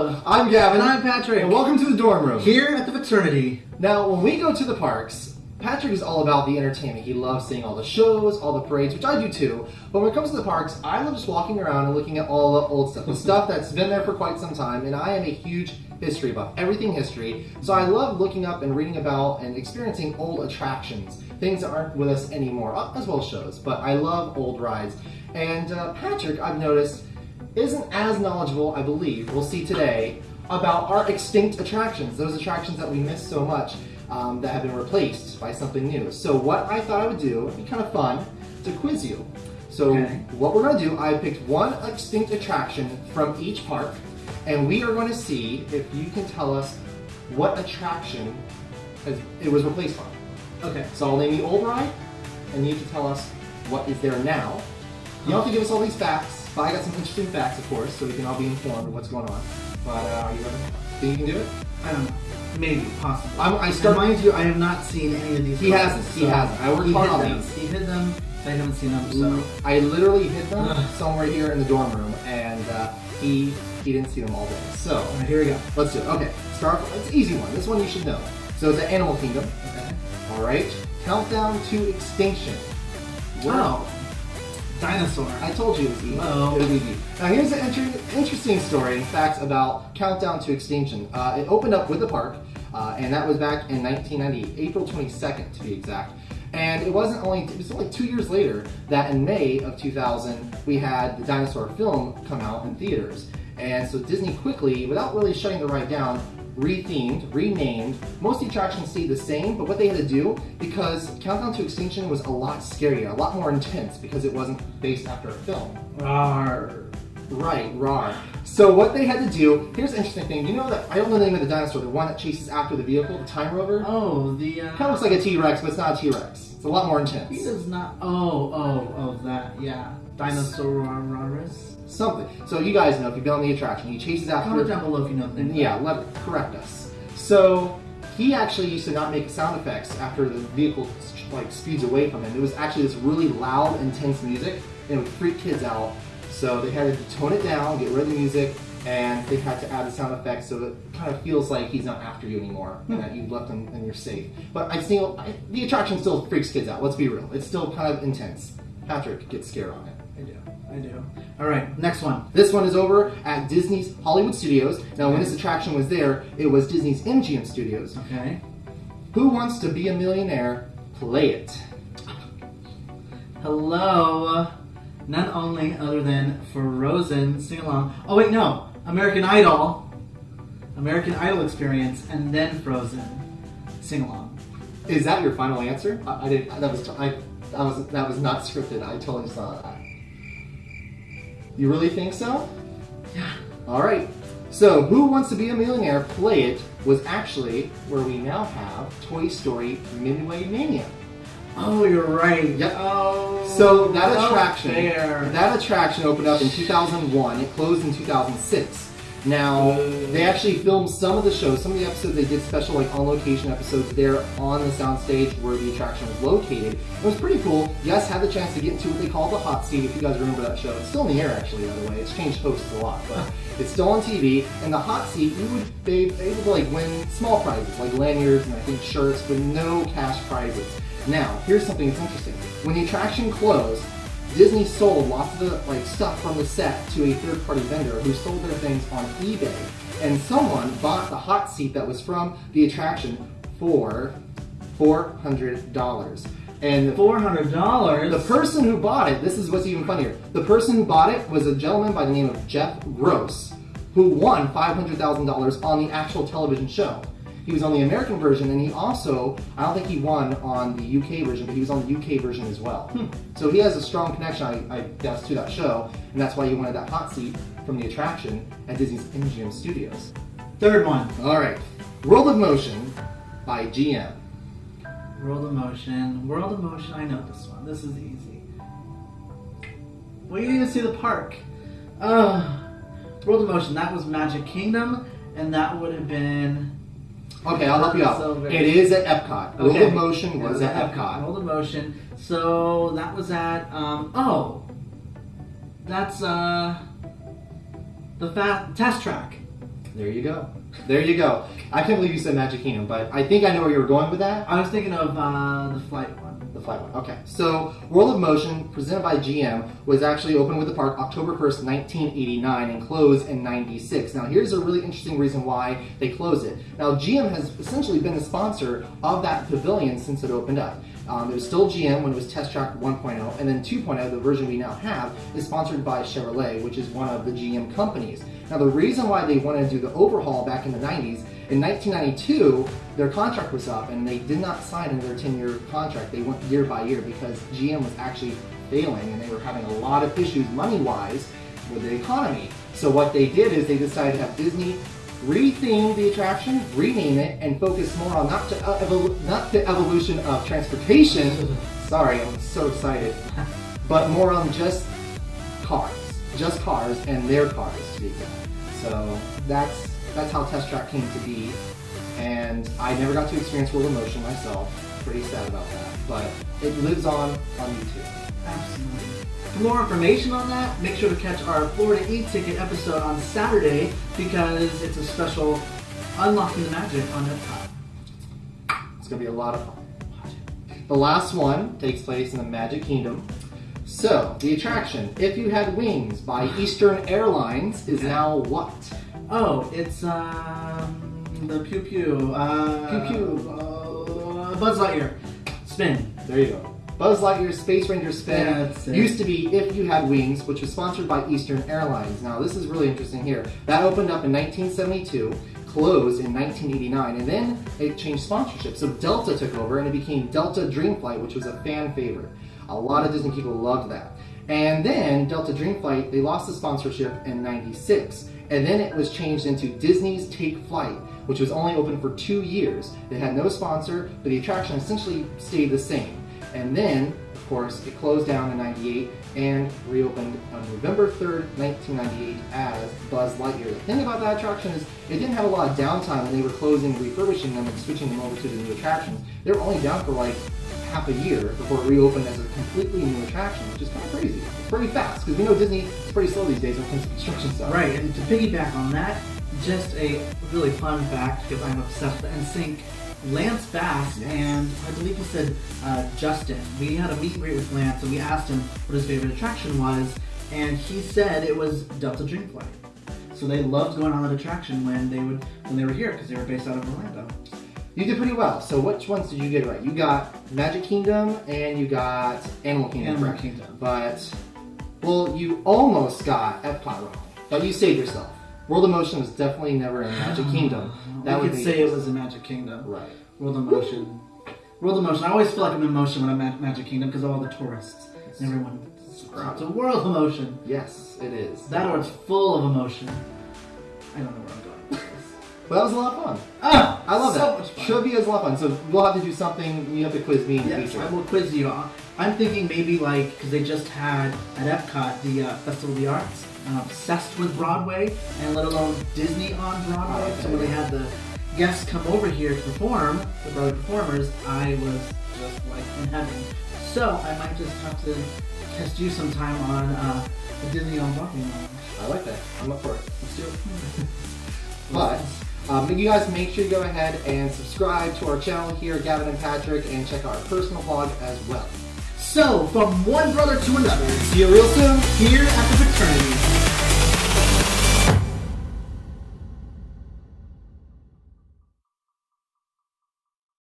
Hello! I'm Gavin. And I'm Patrick. And welcome to the dorm room. Here at the fraternity. Now, when we go to the parks, Patrick is all about the entertainment. He loves seeing all the shows, all the parades, which I do too. But when it comes to the parks, I love just walking around and looking at all the old stuff. The stuff that's been there for quite some time. And I am a huge history buff. Everything history. So I love looking up and reading about and experiencing old attractions. Things that aren't with us anymore, as well as shows. But I love old rides. And Patrick, I've noticed, isn't as knowledgeable, I believe, we'll see today, about our extinct attractions, those attractions that we miss so much that have been replaced by something new. So what I thought I would do, it'd be kind of fun, to quiz you. So what we're going to do, I picked one extinct attraction from each park, and we are going to see if you can tell us what attraction it was replaced by. Okay. So I'll name the old ride, and you can tell us what is there now. You don't have to give us all these facts. But I got some interesting facts, of course, so we can all be informed of what's going on. But are you ready? Think you can do it? I don't know. Maybe, possibly. And mind you, I have not seen any of these. He hasn't. He hasn't. I worked hard on these. He hid them. I haven't seen them. So I literally hid them somewhere here in the dorm room, and he didn't see them all day. So right, here we go. Let's do it. Okay. It's an easy one. This one you should know. So it's the Animal Kingdom. Okay. All right. Countdown to extinction. Wow. Dinosaur. I told you it was easy. Oh. It was easy. Now here's an interesting story and facts about Countdown to Extinction. It opened up with the park, and that was back in 1998, April 22nd to be exact. And it was only 2 years later that in May of 2000 we had the dinosaur film come out in theaters. And so Disney quickly, without really shutting the ride down, rethemed, renamed. Most of the attractions stayed the same, but what they had to do, because Countdown to Extinction was a lot scarier, a lot more intense, because it wasn't based after a film. Rawr. Right, rawr. So what they had to do, here's the interesting thing. You know that, I don't know the name of the dinosaur, the one that chases after the vehicle, the Time Rover? Oh, the... Kind of looks like a T-Rex, but it's not a T-Rex. It's a lot more intense. He does not... Oh, that, yeah. Dinosaurus. Something. So you guys know, if you've been on the attraction, he chases after... Comment down below if you know the name. Yeah, correct us. So he actually used to not make sound effects after the vehicle speeds away from him. It was actually this really loud, intense music, and it would freak kids out. So they had to tone it down, get rid of the music, and they had to add the sound effects so it kind of feels like he's not after you anymore, and that you've left him and you're safe. But the attraction still freaks kids out, let's be real. It's still kind of intense. Patrick gets scared on it. I do. All right, next one. This one is over at Disney's Hollywood Studios. Now, when this attraction was there, it was Disney's MGM Studios. Okay. Who Wants to Be a Millionaire? Play it. Hello. None only other than Frozen Sing Along. Oh wait, no. American Idol experience, and then Frozen Sing Along. Is that your final answer? That was not scripted. I totally saw that. You really think so? Yeah. All right. So, Who Wants to Be a Millionaire? Play It was actually where we now have Toy Story Midway Mania. Oh, you're right. Yep. Oh. So that attraction opened up in 2001. It closed in 2006. Now, they actually filmed some of the shows, some of the episodes they did special on-location episodes there on the soundstage where the attraction was located. It was pretty cool. Yes, had the chance to get into what they call the hot seat, if you guys remember that show. It's still in the air, actually, by the way. It's changed hosts a lot, but it's still on TV. And the hot seat, you would be able to win small prizes, like lanyards and I think shirts, but no cash prizes. Now, here's something that's interesting. When the attraction closed, Disney sold lots of the stuff from the set to a third-party vendor who sold their things on eBay. And someone bought the hot seat that was from the attraction for $400. And $400? The person who bought it, this is what's even funnier, the person who bought it was a gentleman by the name of Jeff Gross, who won $500,000 on the actual television show. He was on the American version, and he also, I don't think he won on the UK version, but he was on the UK version as well. So he has a strong connection, I guess, to that show, and that's why he wanted that hot seat from the attraction at Disney's MGM Studios. Third one. All right. World of Motion by GM. World of Motion, I know this one. This is easy. Well, you need to see the park. World of Motion, that was Magic Kingdom, and that would have been... Okay, I'll help you out. It is at Epcot. World of Motion was at Epcot. World of Motion. So that was at that's the test track. There you go. There you go. I can't believe you said Magic Kingdom, but I think I know where you were going with that. I was thinking of the flight one. The flight one. Okay. So, World of Motion, presented by GM, was actually opened with the park October 1st, 1989, and closed in 96. Now, here's a really interesting reason why they closed it. Now, GM has essentially been the sponsor of that pavilion since it opened up. It was still GM when it was Test Track 1.0, and then 2.0, the version we now have, is sponsored by Chevrolet, which is one of the GM companies. Now, the reason why they wanted to do the overhaul back in the 90s, in 1992, their contract was up, and they did not sign into their 10-year contract. They went year by year because GM was actually failing, and they were having a lot of issues money-wise with the economy. So what they did is they decided to have Disney retheme the attraction, rename it, and focus more on not the evolution of transportation. Sorry, I'm so excited, but more on just cars and their cars, speaking. So that's how Test Track came to be, and I never got to experience World of Motion myself. Pretty sad about that, but it lives on YouTube. Absolutely. For more information on that, make sure to catch our Florida E-Ticket episode on Saturday because it's a special Unlocking the Magic on Epcot. It's going to be a lot of fun. The last one takes place in the Magic Kingdom. So, the attraction, If You Had Wings by Eastern Airlines, is now what? Oh, it's the Pew Pew. Buzz Lightyear. Spin. There you go. Buzz Lightyear's Space Ranger Spin used to be If You Had Wings, which was sponsored by Eastern Airlines. Now, this is really interesting here. That opened up in 1972, closed in 1989, and then it changed sponsorship. So Delta took over, and it became Delta Dream Flight, which was a fan favorite. A lot of Disney people loved that. And then Delta Dream Flight, they lost the sponsorship in 96. And then it was changed into Disney's Take Flight, which was only open for 2 years. It had no sponsor, but the attraction essentially stayed the same. And then, of course, it closed down in 98 and reopened on November 3rd, 1998 as Buzz Lightyear. The thing about that attraction is it didn't have a lot of downtime when they were closing, refurbishing them, and switching them over to the new attractions. They were only down for like half a year before it reopened as a completely new attraction, which is kind of crazy. It's pretty fast, because we know Disney is pretty slow these days when it comes to construction stuff. Right, and to piggyback on that, just a really fun fact, because I'm obsessed with NSYNC, Lance Bass, and I believe he said Justin. We had a meet and greet with Lance, and we asked him what his favorite attraction was, and he said it was Delta Dream Flight. So they loved going on that attraction when they were here, because they were based out of Orlando. You did pretty well. So which ones did you get right? You got Magic Kingdom and you got Animal Kingdom. Animal Kingdom. But, well, you almost got Epcot wrong. But you saved yourself. World of Motion was definitely never in Magic Kingdom. That we could say it was in Magic Kingdom. Right. World of Motion. World of Motion. I always feel like I'm in motion when I'm at Magic Kingdom because of all the tourists. And everyone. It's a world of emotion. Yes, it is. That or it's full of emotion. I don't know where I'm going with this. But that was a lot of fun. I love so that. Much fun. Trivia is a lot of fun. So we'll have to do something. You have to quiz me in the Yes, future. I will quiz you. I'm thinking maybe like, because they just had at Epcot the Festival of the Arts. I'm obsessed with Broadway, and let alone Disney on Broadway. Okay. So when they had the guests come over here to perform, the Broadway performers, I was just like in heaven. So I might just have to test you sometime on the Disney on Broadway lounge. I like that. I'm up for it. Let's do it. But you guys make sure you go ahead and subscribe to our channel here, Gavin and Patrick, and check out our personal blog as well. So, from one brother to another, See you real soon here at the fraternity.